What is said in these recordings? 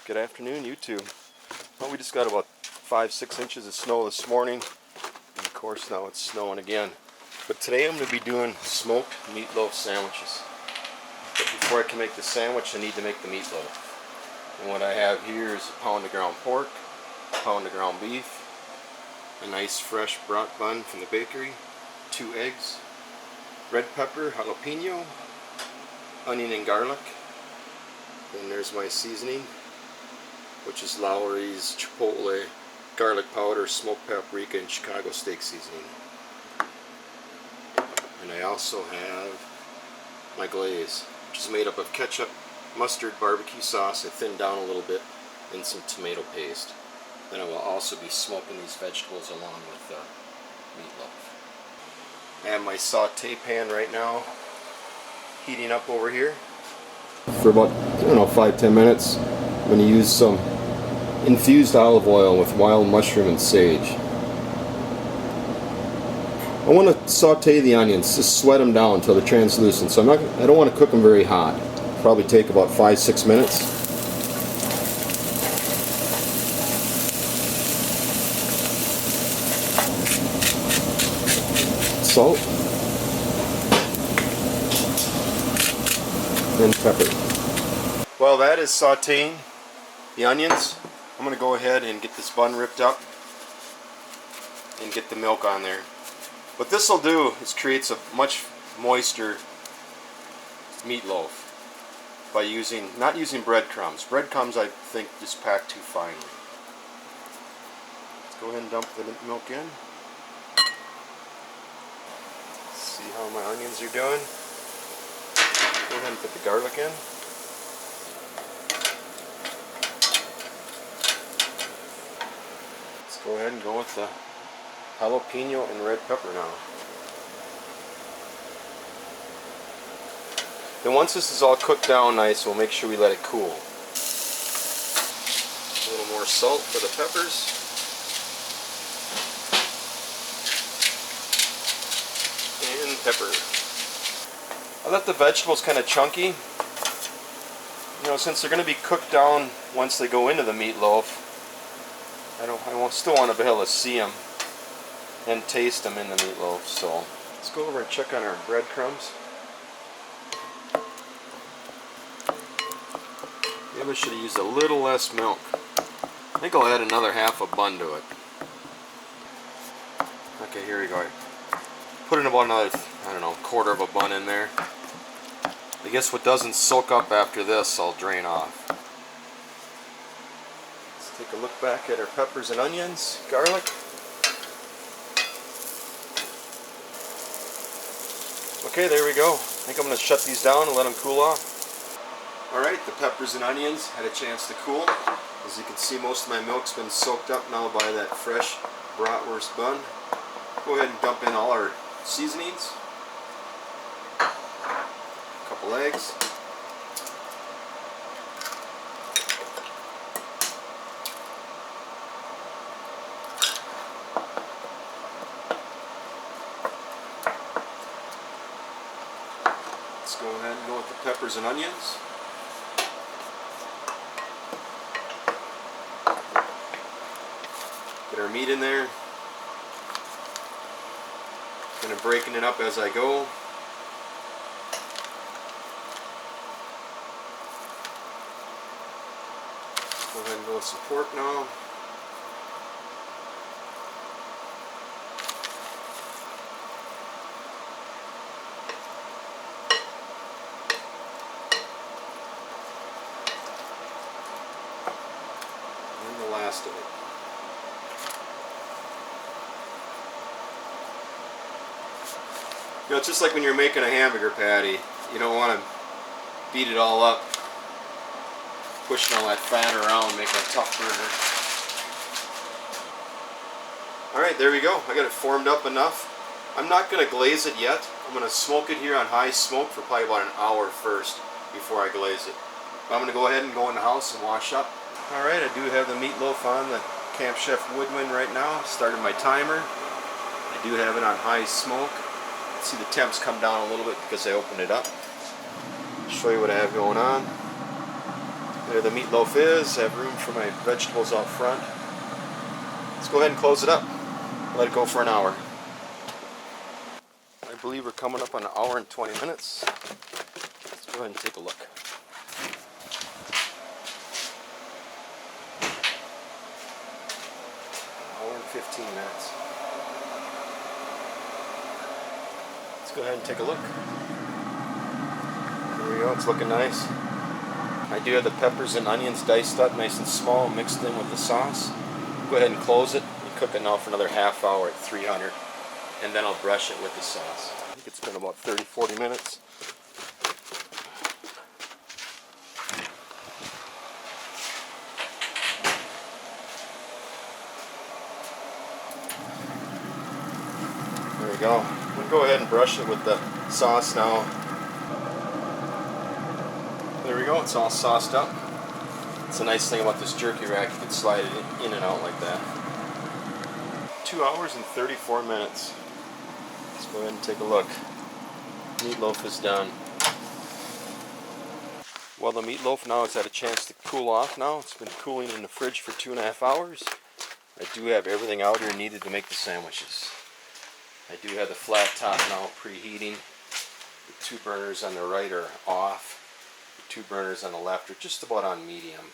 Good afternoon, YouTube. Well, we just got about 5-6 inches of snow this morning, and of course now it's snowing again. But today I'm going to be doing smoked meatloaf sandwiches. But before I can make the sandwich, I need to make the meatloaf. And what I have here is a pound of ground pork, a pound of ground beef, a nice fresh brat bun from the bakery, 2 eggs, red pepper, jalapeno, onion and garlic. Then there's my seasoning, which is Lowry's chipotle, garlic powder, smoked paprika, and Chicago steak seasoning. And I also have my glaze, which is made up of ketchup, mustard, barbecue sauce, I thinned down a little bit, and some tomato paste. Then I will also be smoking these vegetables along with the meatloaf. I have my saute pan right now heating up over here. For about, 5-10 minutes, I'm going to use some infused olive oil with wild mushroom and sage. I want to saute the onions, just sweat them down until they're translucent. So I don't want to cook them very hot. Probably take about 5-6 minutes. Salt and pepper. While that is sauteing the onions, I'm going to go ahead and get this bun ripped up and get the milk on there. What this will do is creates a much moister meatloaf by not using breadcrumbs. Breadcrumbs, I think, just pack too finely. Let's go ahead and dump the milk in. See how my onions are doing. Go ahead and put the garlic in. Let's go ahead and go with the jalapeno and red pepper now. Then once this is all cooked down nice, we'll make sure we let it cool. A little more salt for the peppers. And pepper. I let the vegetables kind of chunky. Since they're going to be cooked down once they go into the meatloaf, I still want to be able to see them and taste them in the meatloaf. So let's go over and check on our breadcrumbs. Maybe I should have used a little less milk. I think I'll add another half a bun to it. Okay, here we go. Put in about another, quarter of a bun in there. I guess what doesn't soak up after this, I'll drain off. Let's take a look back at our peppers and onions, garlic. Okay, there we go. I think I'm going to shut these down and let them cool off. Alright, the peppers and onions had a chance to cool. As you can see, most of my milk's been soaked up now by that fresh bratwurst bun. Go ahead and dump in all our seasonings. A couple eggs. Let's go ahead and go with the peppers and onions. Get our meat in there. Kind of breaking it up as I go. Go ahead and go with some pork now. And the last of it. It's just like when you're making a hamburger patty. You don't want to beat it all up, pushing all that fat around, making a tough burger. Alright, there we go. I got it formed up enough. I'm not going to glaze it yet. I'm going to smoke it here on high smoke for probably about an hour first before I glaze it. But I'm going to go ahead and go in the house and wash up. Alright, I do have the meatloaf on the Camp Chef Woodwind right now. Started my timer. I do have it on high smoke. See the temps come down a little bit because I opened it up. Show you what I have going on. I There the meatloaf is. I have room for my vegetables out front. Let's go ahead and close it up. Let it go for an hour. I believe we're coming up on an hour and 20 minutes. Let's go ahead and take a look. Hour and 15 minutes. Let's go ahead and take a look. There we go, it's looking nice. I do have the peppers and onions diced up nice and small, mixed in with the sauce. Go ahead and close it and cook it now for another half hour at 300, and then I'll brush it with the sauce. I think it's been about 30-40 minutes. There we go. We'll go ahead and brush it with the sauce now. There we go, it's all sauced up. It's a nice thing about this jerky rack, you can slide it in and out like that. 2 hours and 34 minutes. Let's go ahead and take a look. Meatloaf is done. Well, the meatloaf now has had a chance to cool off now. It's been cooling in the fridge for 2.5 hours. I do have everything out here needed to make the sandwiches. I do have the flat top now preheating. The 2 burners on the right are off. The 2 burners on the left are just about on medium.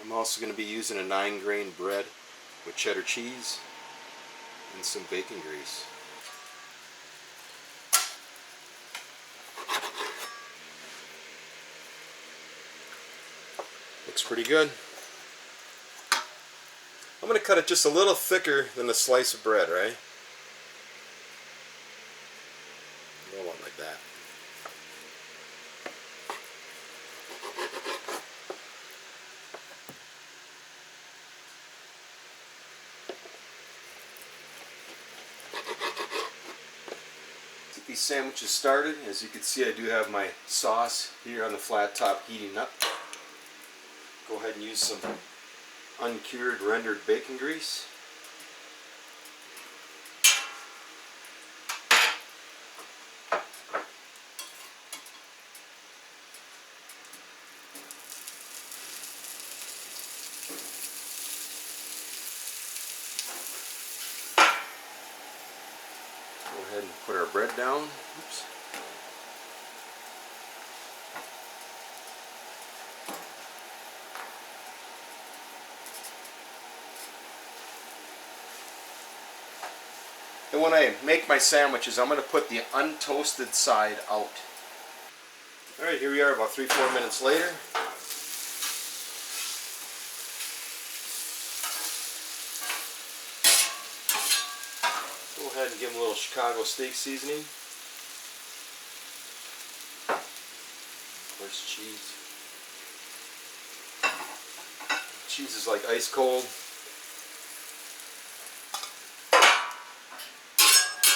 I'm also going to be using a 9-grain bread with cheddar cheese and some bacon grease. Looks pretty good. I'm going to cut it just a little thicker than a slice of bread, right? I don't want it like that. Get these sandwiches started. As you can see, I do have my sauce here on the flat top heating up. Go ahead and use some uncured rendered bacon grease. Go ahead and put our bread down. Oops. And when I make my sandwiches, I'm going to put the untoasted side out. Alright, here we are about 3-4 minutes later. Go ahead and give them a little Chicago steak seasoning. Of course, cheese. Cheese is like ice cold.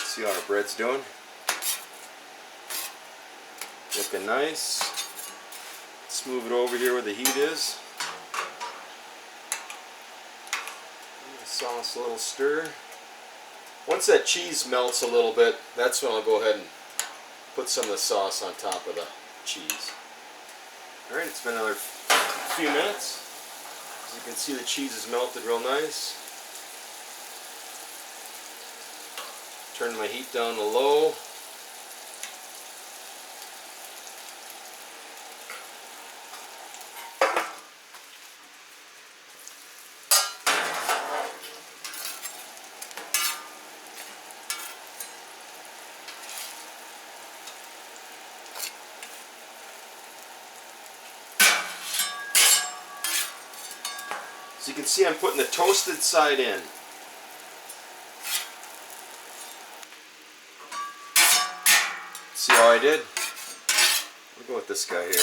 See how our bread's doing? Looking nice. Let's move it over here where the heat is. Give the sauce a little stir. Once that cheese melts a little bit, that's when I'll go ahead and put some of the sauce on top of the cheese. Alright, it's been another few minutes. As you can see, the cheese is melted real nice. Turn my heat down to low. So you can see I'm putting the toasted side in. See how I did? We'll go with this guy here.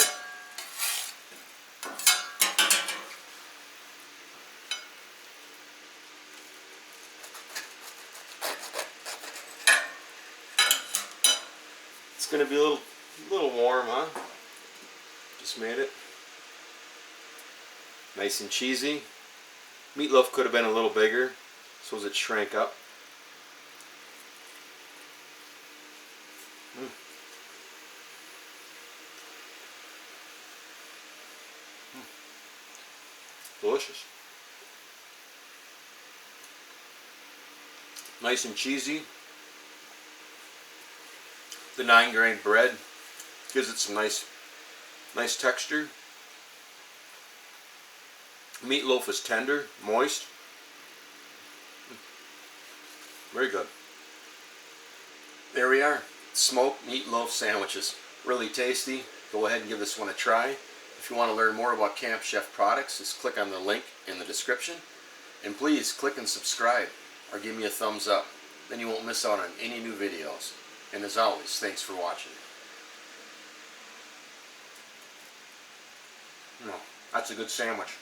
It's going to be a little warm, huh? Just made it. Nice and cheesy. Meatloaf could have been a little bigger, so as it shrank up. Delicious. Nice and cheesy. The 9-grain bread gives it some nice texture. Meatloaf is tender, moist. Very good. There we are. Smoked meatloaf sandwiches. Really tasty. Go ahead and give this one a try. If you want to learn more about Camp Chef products, just click on the link in the description. And please click and subscribe or give me a thumbs up. Then you won't miss out on any new videos. And as always, thanks for watching. That's a good sandwich.